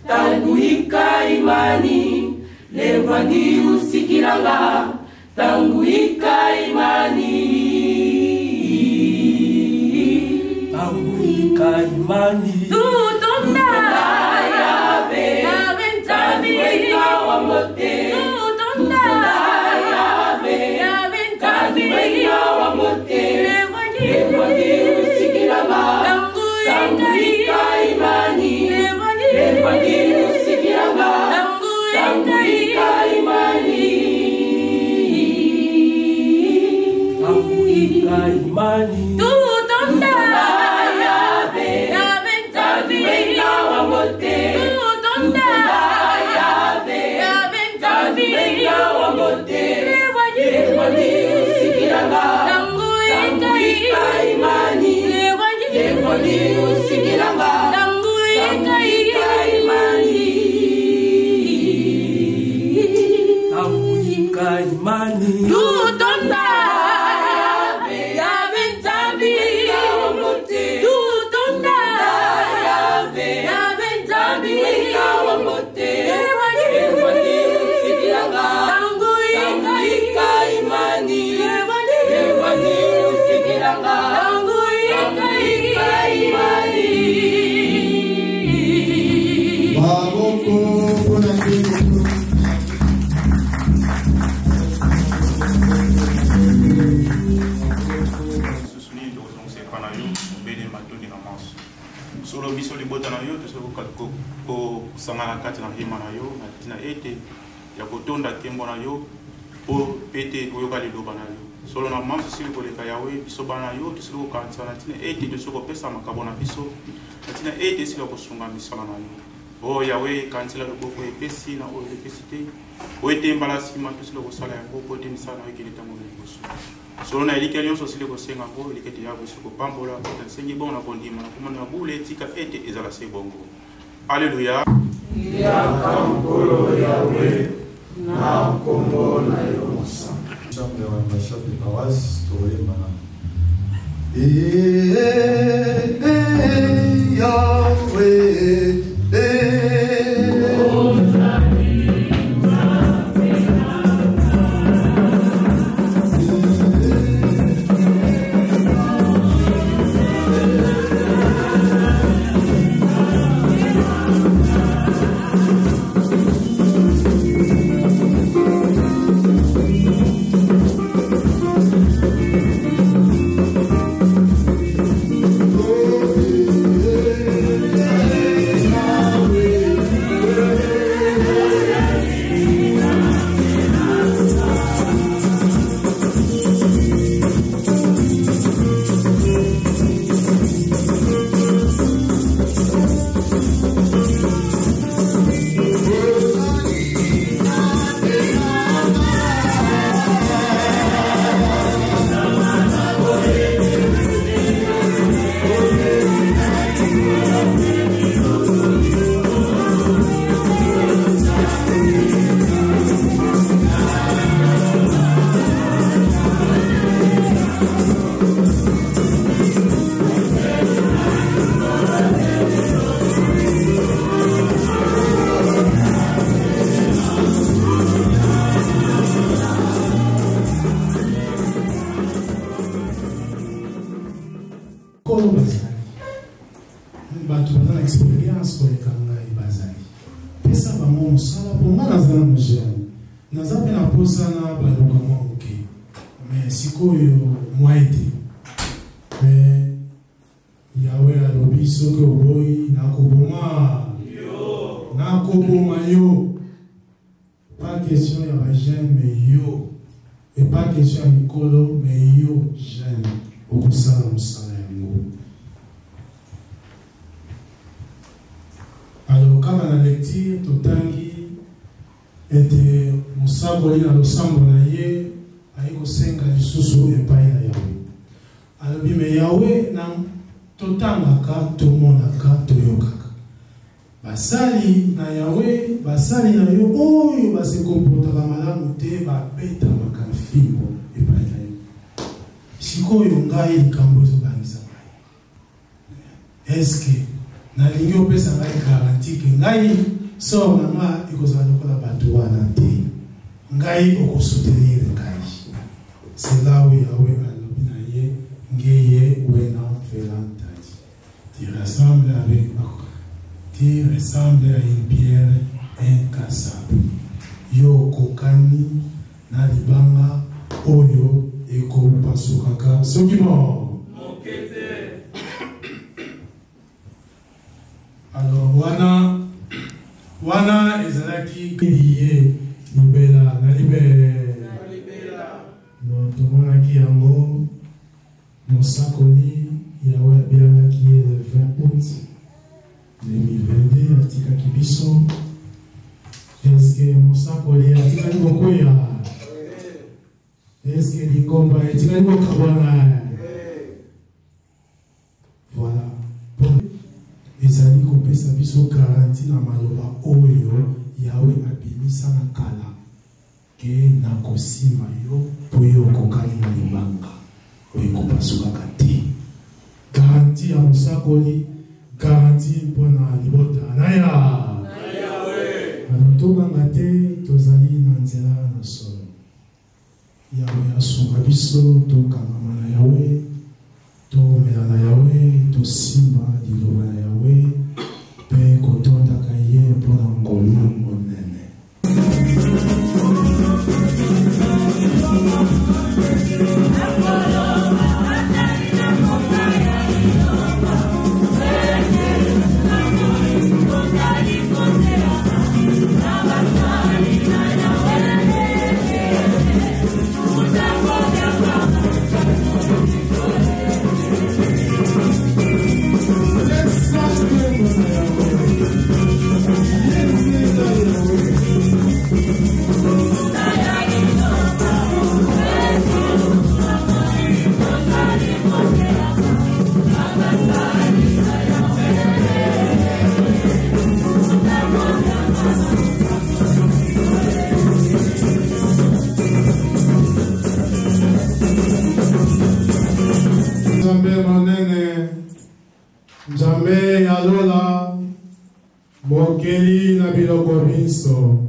tangu ika imani levani usikilanga tanguika imani tutonda yabe ntami weka wa mote tutonda yabe ntami weka wa mote levani usikilanga tanguika imani levani usikilanga tanguika imani tutonda yabe ntami weka wa mote tutonda yabe ntami weka wa mote levani usikilanga tanguika imani levani usikilanga tanguika imani tutonda yabe ntami weka wa mote tutonda yabe ntami weka wa mote levani usikilanga tanguika imani levani usikilanga tanguika imani. Maboko kuna kitu. Solo biso libota na yo to ko sangana kati na hima na yo na tina ete ya kotonda kembo na yo po pete koyoka liloba na yo solo na mamso sili koleka yawe biso bana yo to sili kokanisa na tina ete to soko pesa makabo na biso na tina ete sili kosunga misala na yo o yawe kansila loboko epesi na o epesite o ete mbala sima to sili kosala yango po ete misala na yo kini tango liboso solo na elike nyonso sili kosenga ngo elikete yabo siko pambola kotansengi bon na kondima na komona na bule tika ete ezala se bongo. Alléluia. Yakankolo yawe na kombo na yo mosa. Chambre wa bashop de Kawas toyemba na. Yahweh Alors, kama na lecture totangi ete musaboli na losambo na ye ayiko senga lisusu epai na yawe alobi me yawe na totangaka tomonaka toyokaka basali na yawe basali na yo oyo basekompotaka malamu te babetamaka fimbo epai na yo sikoyo ngai likambo ezobangisa ngai eske nalingi opesa ngai garanti ke ngai sort na nga ekozala lokola bato wana te ngai okosoutenir ngai c'est là où Yahweh alobi na ye ngeye wena mfelantadi tu ressembles à une pierre incassable yo kokani na libanga oyo ekopasukaka soki mo alors wana ezalaki liye libela na libela donc tomonaki yango mosakoli Yahweh abiangaki ye le 20 août 2022 atikaki biso eske mosakoli atikali kokoya eske lingomba etikali kokabwana voilà ezali kopesa biso garanti na maloba oyo Yahweh abimisa na kala ke nakosima yo po yo okokali na libanga oyo ekopasukaka te garanti ya mosakoli garanti mpona libota na Yahweh tobanga te tozali na nzela na solo Yahweh asunga biso tokangama na Yahweh tomela na Yahweh tosimba liloba na Yahweh mpe kotondaka ye mpona ngolu monene Nzambe yalola bokeli na biloko biso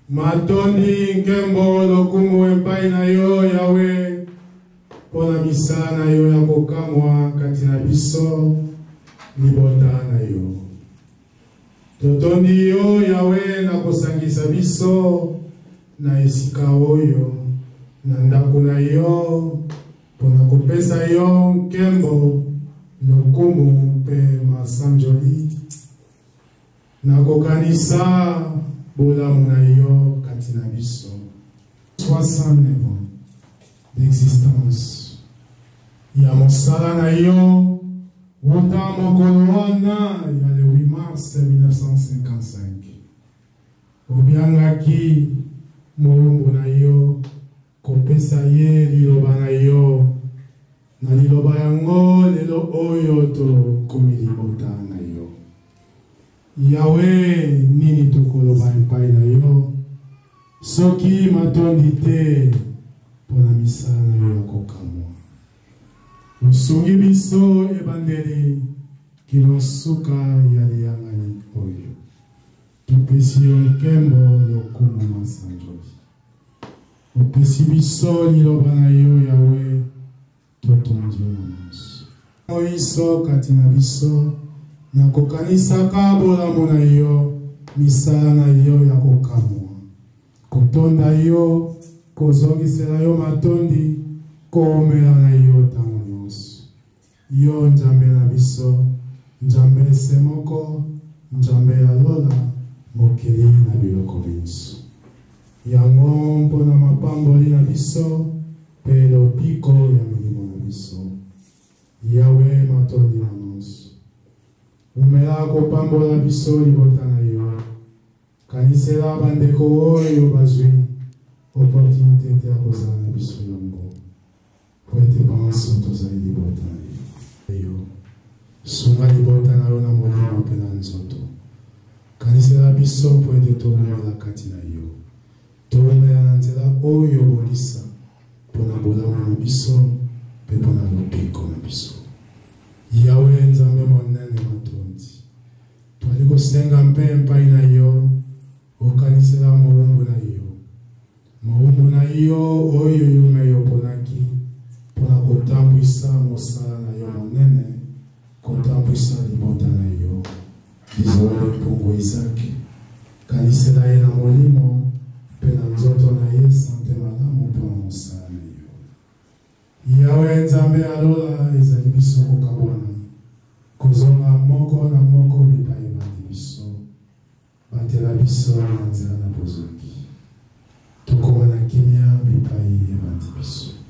matondi nkembo lokumu epai na yo Yahweh mpona misala na yo ya kokamwa kati na biso libota na yo totondi yo Yahweh na kosangisa biso na esika oyo na ndako na yo mpona kopesa yo nkembo lokumu mpe masanjoli na kokanisa bolamu na yo kati na biso 69 ans d'existence ya mosala na yo wuta mokolo wana ya le 8 mars 1955 obiangaki molumbu na yo kopesa ye liloba na yo na liloba yango lelo oyo tokomi libota na yo Yahweh nini tokoloba epai na yo soki matondi te mpona misala na yo ya kokamwa osungi biso ebandeli kino suka ya liyangani oyo topesi yo nkembo lokumu masanjoli opesi biso liloba na yo Yahweh totondi yo na nyonso oiso kati na biso na kokanisaka bolamu na yo misala na yo ya kokamwa kotonda yo kozongisela yo matondi koomela na yo ntango nyonso yo Nzambe na biso Nzambe se moko Nzambe ya lola mokeli na biloko biso yango mpona mapamboli na biso mpe lobiko ya milimo na biso Yahweh matondi na nyonso umela kopambola biso libota na yo kanisela bandeko oyo bazwi opportunité te ya kozala na biso yango po ete banso tozali libota na yo sunga libota na yo na molimo mpe na nzoto kanisela biso po ete tobomela kati na yo tobomela na nzela oyo bolisa mpona bolamu na biso mpe mpona lobiko na biso Yahweh Nzambe monene matondi twali kosenga mpe epai na yo okanisela mowumbu na yo. Mowumbu na yo oyo yo me yoponaki mpona kotambwisa mosala na yo monene, kotambwisa libota na yo. Lizoele mpungu Isaki, kanisela ye na molimo mpe na nzoto na ye sante malamu mpona mosala na yo. Yawe Nzambe alola ezali biso kokabwana kozonga moko na moko bipai bandi biso, batela biso na nzela na bozoki. Tokoma na kimia bipai ya bandi biso.